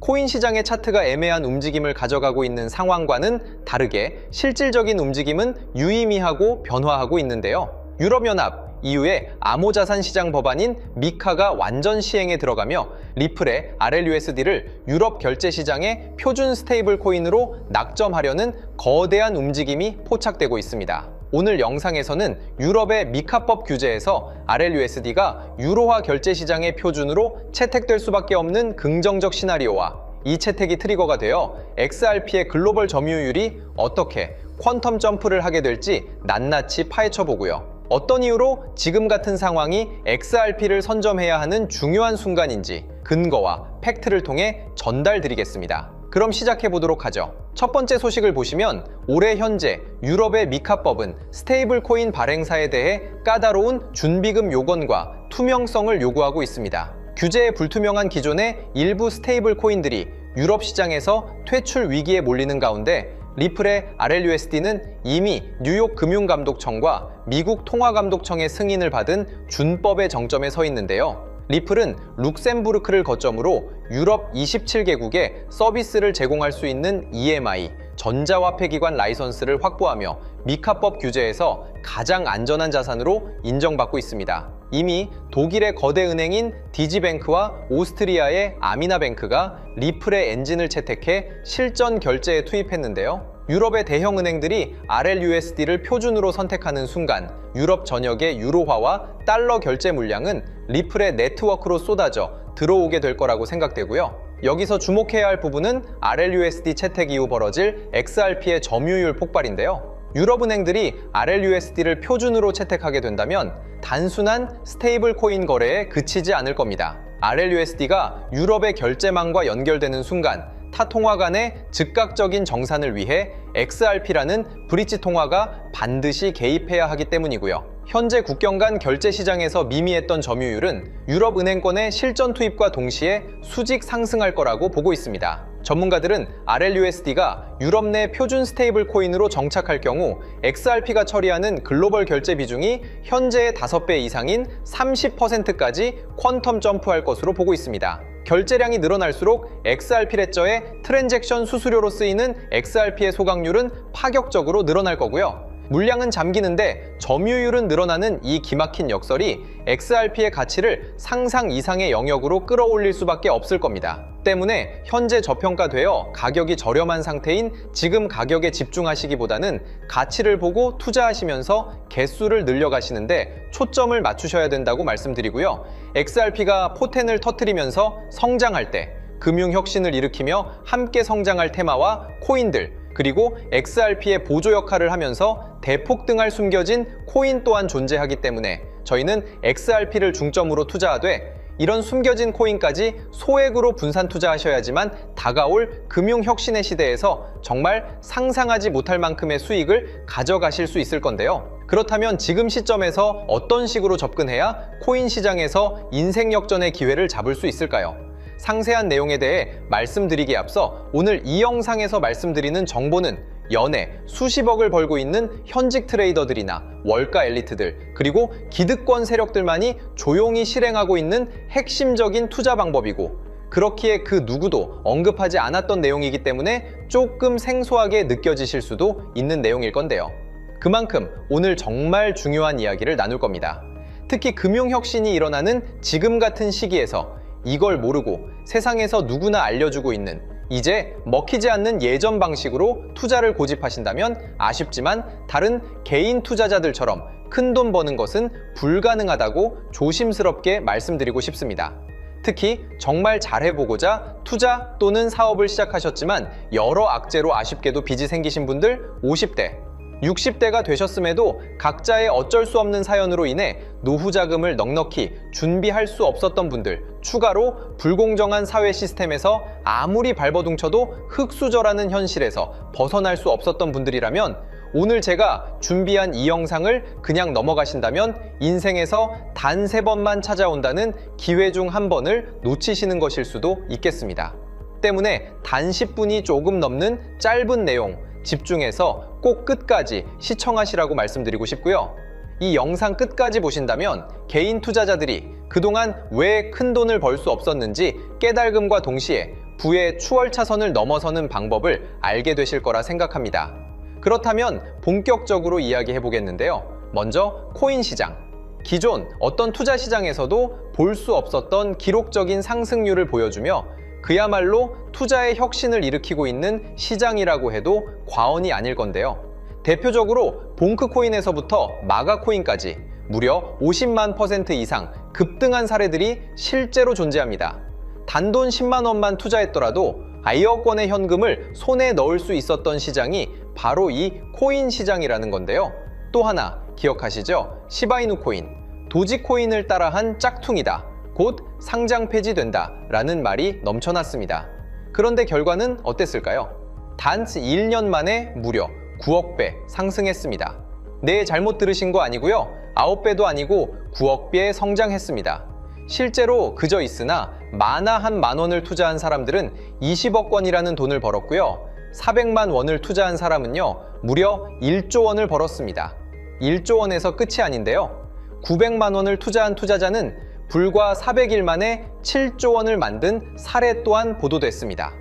코인 시장의 차트가 애매한 움직임을 가져가고 있는 상황과는 다르게 실질적인 움직임은 유의미하고 변화하고 있는데요. 유럽연합, EU의 암호자산 시장 법안인 미카가 완전 시행에 들어가며 리플의 RLUSD를 유럽 결제 시장의 표준 스테이블 코인으로 낙점하려는 거대한 움직임이 포착되고 있습니다. 오늘 영상에서는 유럽의 미카법 규제에서 RLUSD가 유로화 결제 시장의 표준으로 채택될 수밖에 없는 긍정적 시나리오와 이 채택이 트리거가 되어 XRP의 글로벌 점유율이 어떻게 퀀텀 점프를 하게 될지 낱낱이 파헤쳐 보고요. 어떤 이유로 지금 같은 상황이 XRP를 선점해야 하는 중요한 순간인지 근거와 팩트를 통해 전달드리겠습니다. 그럼 시작해 보도록 하죠. 첫 번째 소식을 보시면 올해 현재 유럽의 미카법은 스테이블 코인 발행사에 대해 까다로운 준비금 요건과 투명성을 요구하고 있습니다. 규제에 불투명한 기존의 일부 스테이블 코인들이 유럽 시장에서 퇴출 위기에 몰리는 가운데 리플의 RLUSD는 이미 뉴욕 금융감독청과 미국 통화감독청의 승인을 받은 준법의 정점에 서 있는데요. 리플은 룩셈부르크를 거점으로 유럽 27개국에 서비스를 제공할 수 있는 EMI, 전자화폐기관 라이선스를 확보하며 미카법 규제에서 가장 안전한 자산으로 인정받고 있습니다. 이미 독일의 거대 은행인 디지뱅크와 오스트리아의 아미나뱅크가 리플의 엔진을 채택해 실전 결제에 투입했는데요. 유럽의 대형 은행들이 RLUSD를 표준으로 선택하는 순간 유럽 전역의 유로화와 달러 결제 물량은 리플의 네트워크로 쏟아져 들어오게 될 거라고 생각되고요. 여기서 주목해야 할 부분은 RLUSD 채택 이후 벌어질 XRP의 점유율 폭발인데요. 유럽 은행들이 RLUSD를 표준으로 채택하게 된다면 단순한 스테이블 코인 거래에 그치지 않을 겁니다. RLUSD가 유럽의 결제망과 연결되는 순간 타 통화 간의 즉각적인 정산을 위해 XRP라는 브릿지 통화가 반드시 개입해야 하기 때문이고요. 현재 국경 간 결제 시장에서 미미했던 점유율은 유럽 은행권의 실전 투입과 동시에 수직 상승할 거라고 보고 있습니다. 전문가들은 RLUSD가 유럽 내 표준 스테이블 코인으로 정착할 경우 XRP가 처리하는 글로벌 결제 비중이 현재의 5배 이상인 30%까지 퀀텀 점프할 것으로 보고 있습니다. 결제량이 늘어날수록 XRP 레저의 트랜잭션 수수료로 쓰이는 XRP의 소각률은 파격적으로 늘어날 거고요. 물량은 잠기는데 점유율은 늘어나는 이 기막힌 역설이 XRP의 가치를 상상 이상의 영역으로 끌어올릴 수밖에 없을 겁니다. 때문에 현재 저평가되어 가격이 저렴한 상태인 지금 가격에 집중하시기보다는 가치를 보고 투자하시면서 개수를 늘려가시는데 초점을 맞추셔야 된다고 말씀드리고요. XRP가 포텐을 터뜨리면서 성장할 때 금융혁신을 일으키며 함께 성장할 테마와 코인들 그리고 XRP의 보조 역할을 하면서 대폭등할 숨겨진 코인 또한 존재하기 때문에 저희는 XRP를 중점으로 투자하되 이런 숨겨진 코인까지 소액으로 분산 투자하셔야지만 다가올 금융혁신의 시대에서 정말 상상하지 못할 만큼의 수익을 가져가실 수 있을 건데요. 그렇다면 지금 시점에서 어떤 식으로 접근해야 코인 시장에서 인생 역전의 기회를 잡을 수 있을까요? 상세한 내용에 대해 말씀드리기에 앞서 오늘 이 영상에서 말씀드리는 정보는 연에 수십억을 벌고 있는 현직 트레이더들이나 월가 엘리트들 그리고 기득권 세력들만이 조용히 실행하고 있는 핵심적인 투자 방법이고 그렇기에 그 누구도 언급하지 않았던 내용이기 때문에 조금 생소하게 느껴지실 수도 있는 내용일 건데요. 그만큼 오늘 정말 중요한 이야기를 나눌 겁니다. 특히 금융혁신이 일어나는 지금 같은 시기에서 이걸 모르고 세상에서 누구나 알려주고 있는 이제 먹히지 않는 예전 방식으로 투자를 고집하신다면 아쉽지만 다른 개인 투자자들처럼 큰돈 버는 것은 불가능하다고 조심스럽게 말씀드리고 싶습니다. 특히 정말 잘해보고자 투자 또는 사업을 시작하셨지만 여러 악재로 아쉽게도 빚이 생기신 분들 50대, 60대가 되셨음에도 각자의 어쩔 수 없는 사연으로 인해 노후 자금을 넉넉히 준비할 수 없었던 분들, 추가로 불공정한 사회 시스템에서 아무리 발버둥쳐도 흙수저라는 현실에서 벗어날 수 없었던 분들이라면 오늘 제가 준비한 이 영상을 그냥 넘어가신다면 인생에서 단 3번만 찾아온다는 기회 중 한 번을 놓치시는 것일 수도 있겠습니다. 때문에 단 10분이 조금 넘는 짧은 내용 집중해서 꼭 끝까지 시청하시라고 말씀드리고 싶고요. 이 영상 끝까지 보신다면 개인 투자자들이 그동안 왜 큰 돈을 벌 수 없었는지 깨달음과 동시에 부의 추월 차선을 넘어서는 방법을 알게 되실 거라 생각합니다. 그렇다면 본격적으로 이야기해 보겠는데요. 먼저 코인 시장. 기존 어떤 투자 시장에서도 볼 수 없었던 기록적인 상승률을 보여주며 그야말로 투자의 혁신을 일으키고 있는 시장이라고 해도 과언이 아닐 건데요. 대표적으로 봉크코인에서부터 마가코인까지 무려 50만 % 이상 급등한 사례들이 실제로 존재합니다. 단돈 10만 원만 투자했더라도 1억 원의 현금을 손에 넣을 수 있었던 시장이 바로 이 코인 시장이라는 건데요. 또 하나 기억하시죠? 시바이누 코인, 도지코인을 따라한 짝퉁이다. 곧 상장 폐지된다 라는 말이 넘쳐났습니다. 그런데 결과는 어땠을까요? 단 1년 만에 무려 9억 배 상승했습니다. 네, 잘못 들으신 거 아니고요. 9배도 아니고 9억 배 성장했습니다. 실제로 그저 있으나 만화 한 만 원을 투자한 사람들은 20억 원이라는 돈을 벌었고요. 400만 원을 투자한 사람은요, 무려 1조 원을 벌었습니다. 1조 원에서 끝이 아닌데요. 900만 원을 투자한 투자자는 불과 400일 만에 7조 원을 만든 사례 또한 보도됐습니다.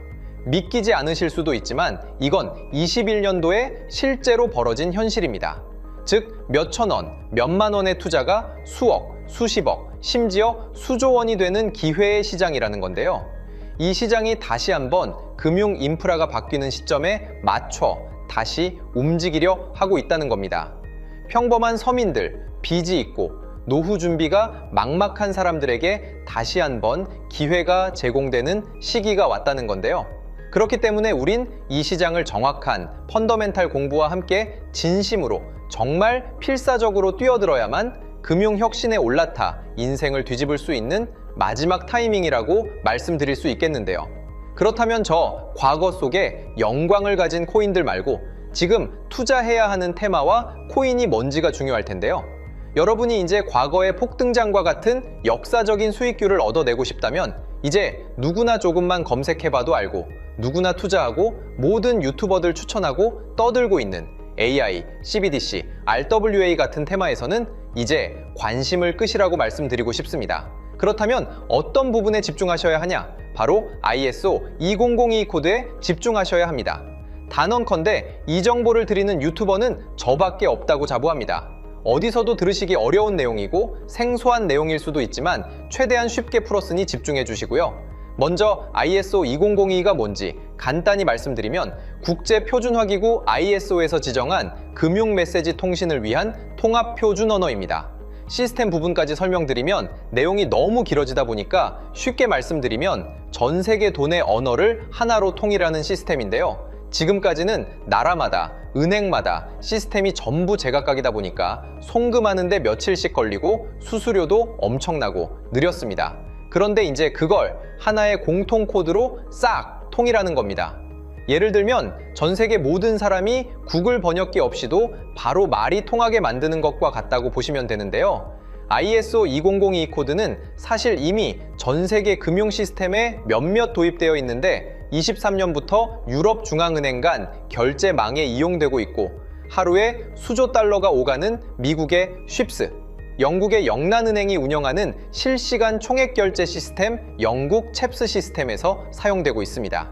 믿기지 않으실 수도 있지만 이건 21년도에 실제로 벌어진 현실입니다. 즉, 몇천 원, 몇만 원의 투자가 수억, 수십억, 심지어 수조 원이 되는 기회의 시장이라는 건데요. 이 시장이 다시 한번 금융 인프라가 바뀌는 시점에 맞춰 다시 움직이려 하고 있다는 겁니다. 평범한 서민들, 빚이 있고 노후 준비가 막막한 사람들에게 다시 한번 기회가 제공되는 시기가 왔다는 건데요. 그렇기 때문에 우린 이 시장을 정확한 펀더멘탈 공부와 함께 진심으로 정말 필사적으로 뛰어들어야만 금융혁신에 올라타 인생을 뒤집을 수 있는 마지막 타이밍이라고 말씀드릴 수 있겠는데요. 그렇다면 저 과거 속에 영광을 가진 코인들 말고 지금 투자해야 하는 테마와 코인이 뭔지가 중요할 텐데요. 여러분이 이제 과거의 폭등장과 같은 역사적인 수익률을 얻어내고 싶다면 이제 누구나 조금만 검색해봐도 알고 누구나 투자하고 모든 유튜버들 추천하고 떠들고 있는 AI, CBDC, RWA 같은 테마에서는 이제 관심을 끄시라고 말씀드리고 싶습니다. 그렇다면 어떤 부분에 집중하셔야 하냐? 바로 ISO 20022 코드에 집중하셔야 합니다. 단언컨대 이 정보를 드리는 유튜버는 저밖에 없다고 자부합니다. 어디서도 들으시기 어려운 내용이고 생소한 내용일 수도 있지만 최대한 쉽게 풀었으니 집중해 주시고요. 먼저 ISO 2002가 뭔지 간단히 말씀드리면 국제표준화기구 ISO에서 지정한 금융 메시지 통신을 위한 통합 표준 언어입니다. 시스템 부분까지 설명드리면 내용이 너무 길어지다 보니까 쉽게 말씀드리면 전 세계 돈의 언어를 하나로 통일하는 시스템인데요. 지금까지는 나라마다, 은행마다 시스템이 전부 제각각이다 보니까 송금하는데 며칠씩 걸리고 수수료도 엄청나고 느렸습니다. 그런데 이제 그걸 하나의 공통 코드로 싹 통일하는 겁니다. 예를 들면 전 세계 모든 사람이 구글 번역기 없이도 바로 말이 통하게 만드는 것과 같다고 보시면 되는데요. ISO 2002 코드는 사실 이미 전 세계 금융 시스템에 몇몇 도입되어 있는데 23년부터 유럽 중앙은행 간 결제망에 이용되고 있고 하루에 수조 달러가 오가는 미국의 쉽스, 영국의 영란은행이 운영하는 실시간 총액 결제 시스템 영국 챕스 시스템에서 사용되고 있습니다.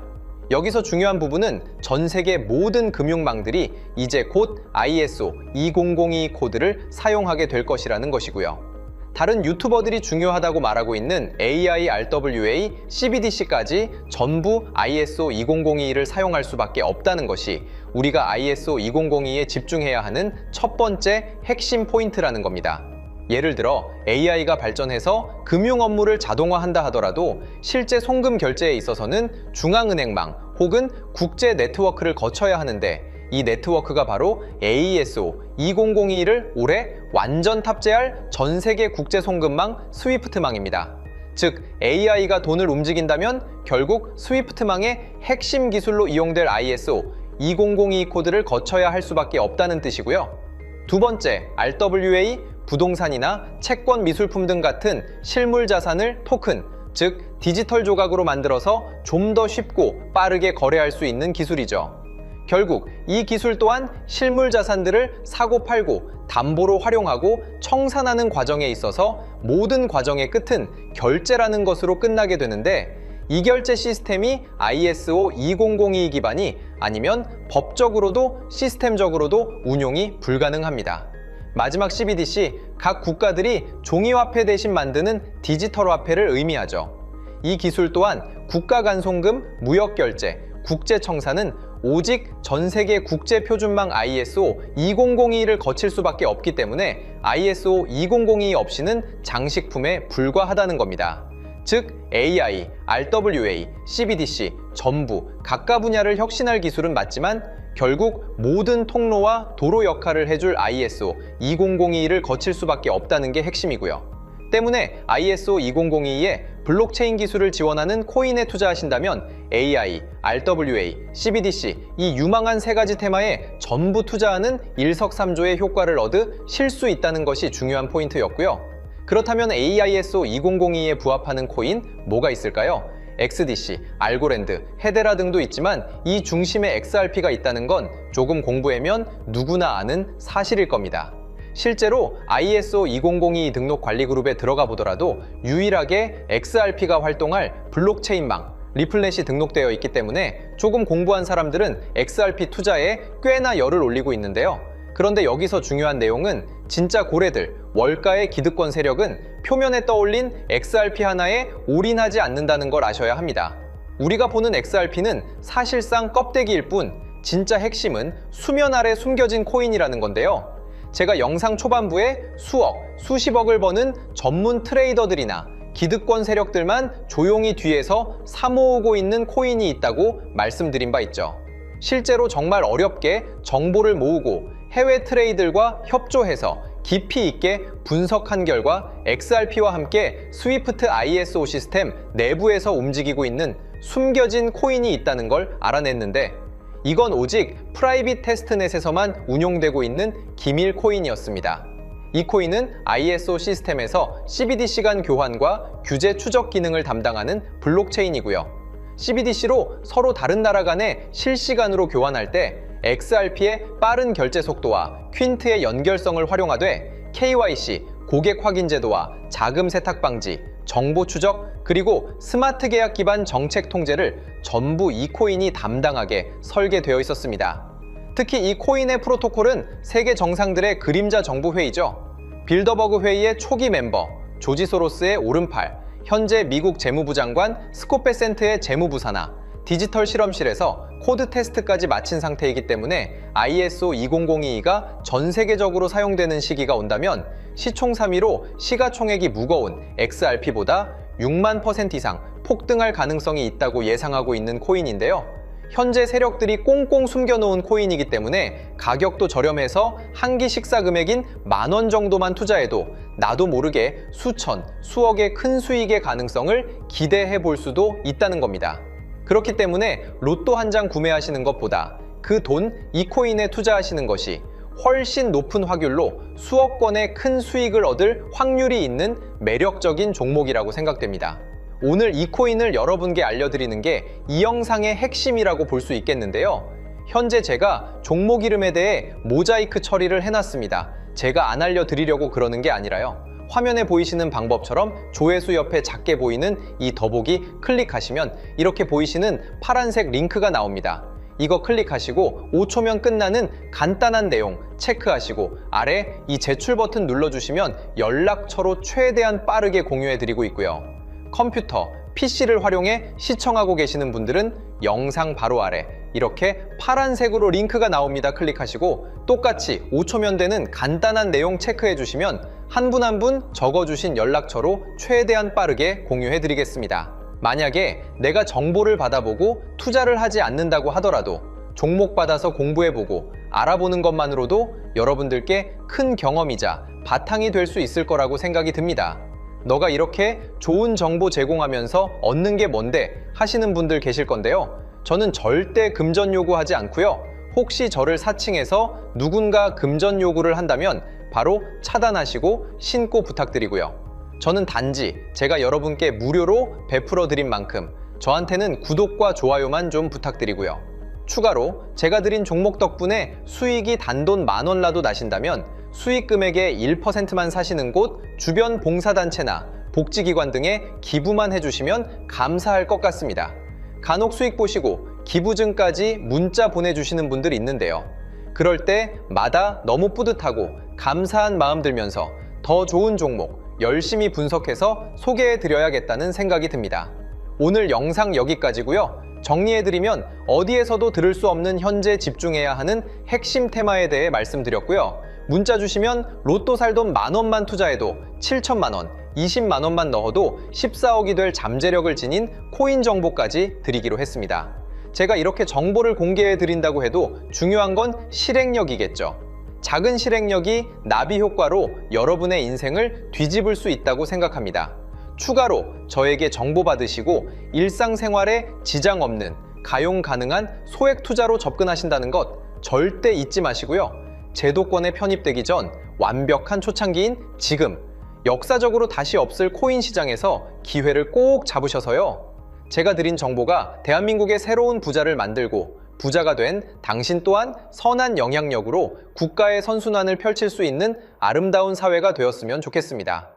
여기서 중요한 부분은 전 세계 모든 금융망들이 이제 곧 ISO 2002 코드를 사용하게 될 것이라는 것이고요. 다른 유튜버들이 중요하다고 말하고 있는 AI, RWA, CBDC까지 전부 ISO 2002를 사용할 수밖에 없다는 것이 우리가 ISO 2002에 집중해야 하는 첫 번째 핵심 포인트라는 겁니다. 예를 들어 AI가 발전해서 금융 업무를 자동화한다 하더라도 실제 송금 결제에 있어서는 중앙은행망 혹은 국제 네트워크를 거쳐야 하는데 이 네트워크가 바로 AESO 2002를 올해 완전 탑재할 전 세계 국제 송금망 스위프트망입니다. 즉 AI가 돈을 움직인다면 결국 스위프트망의 핵심 기술로 이용될 ISO 2002 코드를 거쳐야 할 수밖에 없다는 뜻이고요. 두 번째, RWA, 부동산이나 채권 미술품 등 같은 실물 자산을 토큰, 즉 디지털 조각으로 만들어서 좀 더 쉽고 빠르게 거래할 수 있는 기술이죠. 결국 이 기술 또한 실물 자산들을 사고 팔고 담보로 활용하고 청산하는 과정에 있어서 모든 과정의 끝은 결제라는 것으로 끝나게 되는데 이결제 시스템이 ISO 2002 기반이 아니면 법적으로도 시스템적으로도 운용이 불가능합니다. 마지막 CBDC, 각 국가들이 종이화폐 대신 만드는 디지털 화폐를 의미하죠. 이 기술 또한 국가간송금, 무역결제, 국제청산은 오직 전세계 국제표준망 ISO 2002를 거칠 수밖에 없기 때문에 ISO 2002 없이는 장식품에 불과하다는 겁니다. 즉 AI, RWA, CBDC 전부 각각 분야를 혁신할 기술은 맞지만 결국 모든 통로와 도로 역할을 해줄 ISO 2002를 거칠 수밖에 없다는 게 핵심이고요. 때문에 ISO 2002에 블록체인 기술을 지원하는 코인에 투자하신다면 AI, RWA, CBDC 이 유망한 세 가지 테마에 전부 투자하는 일석삼조의 효과를 얻으실 수 있다는 것이 중요한 포인트였고요. 그렇다면 AISO 2002에 부합하는 코인 뭐가 있을까요? XDC, 알고랜드, 헤데라 등도 있지만 이 중심에 XRP가 있다는 건 조금 공부하면 누구나 아는 사실일 겁니다. 실제로 ISO 2002 등록 관리 그룹에 들어가 보더라도 유일하게 XRP가 활동할 블록체인망, 리플넷이 등록되어 있기 때문에 조금 공부한 사람들은 XRP 투자에 꽤나 열을 올리고 있는데요. 그런데 여기서 중요한 내용은 진짜 고래들, 월가의 기득권 세력은 표면에 떠올린 XRP 하나에 올인하지 않는다는 걸 아셔야 합니다. 우리가 보는 XRP는 사실상 껍데기일 뿐 진짜 핵심은 수면 아래 숨겨진 코인이라는 건데요. 제가 영상 초반부에 수억, 수십억을 버는 전문 트레이더들이나 기득권 세력들만 조용히 뒤에서 사모으고 있는 코인이 있다고 말씀드린 바 있죠. 실제로 정말 어렵게 정보를 모으고 해외 트레이더들과 협조해서 깊이 있게 분석한 결과 XRP와 함께 스위프트 ISO 시스템 내부에서 움직이고 있는 숨겨진 코인이 있다는 걸 알아냈는데 이건 오직 프라이빗 테스트넷에서만 운용되고 있는 기밀 코인이었습니다. 이 코인은 ISO 시스템에서 CBDC 간 교환과 규제 추적 기능을 담당하는 블록체인이고요. CBDC로 서로 다른 나라 간에 실시간으로 교환할 때 XRP의 빠른 결제 속도와 퀸트의 연결성을 활용하되 KYC, 고객 확인 제도와 자금 세탁 방지, 정보 추적, 그리고 스마트 계약 기반 정책 통제를 전부 이 코인이 담당하게 설계되어 있었습니다. 특히 이 코인의 프로토콜은 세계 정상들의 그림자 정부 회의죠. 빌더버그 회의의 초기 멤버, 조지 소로스의 오른팔, 현재 미국 재무부 장관 스콧 베센트의 재무부 산하, 디지털 실험실에서 코드 테스트까지 마친 상태이기 때문에 ISO 2002가 전 세계적으로 사용되는 시기가 온다면 시총삼위로 시가총액이 무거운 XRP보다 6만% 이상 폭등할 가능성이 있다고 예상하고 있는 코인인데요. 현재 세력들이 꽁꽁 숨겨놓은 코인이기 때문에 가격도 저렴해서 한 끼 식사 금액인 10,000원 정도만 투자해도 나도 모르게 수천, 수억의 큰 수익의 가능성을 기대해 볼 수도 있다는 겁니다. 그렇기 때문에 로또 한 장 구매하시는 것보다 그 돈 이 코인에 투자하시는 것이 훨씬 높은 확률로 수억 건의 큰 수익을 얻을 확률이 있는 매력적인 종목이라고 생각됩니다. 오늘 이 코인을 여러분께 알려드리는 게 이 영상의 핵심이라고 볼 수 있겠는데요. 현재 제가 종목 이름에 대해 모자이크 처리를 해놨습니다. 제가 안 알려드리려고 그러는 게 아니라요. 화면에 보이시는 방법처럼 조회수 옆에 작게 보이는 이 더보기 클릭하시면 이렇게 보이시는 파란색 링크가 나옵니다. 이거 클릭하시고 5초면 끝나는 간단한 내용 체크하시고 아래 이 제출 버튼 눌러주시면 연락처로 최대한 빠르게 공유해드리고 있고요. 컴퓨터, PC를 활용해 시청하고 계시는 분들은 영상 바로 아래 이렇게 파란색으로 링크가 나옵니다. 클릭하시고 똑같이 5초면 되는 간단한 내용 체크해 주시면 한 분 한 분 적어주신 연락처로 최대한 빠르게 공유해 드리겠습니다. 만약에 내가 정보를 받아보고 투자를 하지 않는다고 하더라도 종목 받아서 공부해보고 알아보는 것만으로도 여러분들께 큰 경험이자 바탕이 될 수 있을 거라고 생각이 듭니다. 너가 이렇게 좋은 정보 제공하면서 얻는 게 뭔데 하시는 분들 계실 건데요. 저는 절대 금전 요구하지 않고요. 혹시 저를 사칭해서 누군가 금전 요구를 한다면 바로 차단하시고 신고 부탁드리고요. 저는 단지 제가 여러분께 무료로 베풀어 드린 만큼 저한테는 구독과 좋아요만 좀 부탁드리고요. 추가로 제가 드린 종목 덕분에 수익이 단돈 10,000원라도 나신다면 수익 금액의 1%만 사시는 곳 주변 봉사단체나 복지기관 등에 기부만 해주시면 감사할 것 같습니다. 간혹 수익 보시고 기부증까지 문자 보내주시는 분들이 있는데요. 그럴 때마다 너무 뿌듯하고 감사한 마음 들면서 더 좋은 종목 열심히 분석해서 소개해드려야겠다는 생각이 듭니다. 오늘 영상 여기까지고요. 정리해드리면 어디에서도 들을 수 없는 현재 집중해야 하는 핵심 테마에 대해 말씀드렸고요. 문자 주시면 로또 살 돈 10,000원만 투자해도 7,000만 원, 20만 원만 넣어도 14억이 될 잠재력을 지닌 코인 정보까지 드리기로 했습니다. 제가 이렇게 정보를 공개해 드린다고 해도 중요한 건 실행력이겠죠. 작은 실행력이 나비 효과로 여러분의 인생을 뒤집을 수 있다고 생각합니다. 추가로 저에게 정보 받으시고 일상생활에 지장 없는 가용 가능한 소액 투자로 접근하신다는 것 절대 잊지 마시고요. 제도권에 편입되기 전 완벽한 초창기인 지금 역사적으로 다시 없을 코인 시장에서 기회를 꼭 잡으셔서요. 제가 드린 정보가 대한민국의 새로운 부자를 만들고 부자가 된 당신 또한 선한 영향력으로 국가의 선순환을 펼칠 수 있는 아름다운 사회가 되었으면 좋겠습니다.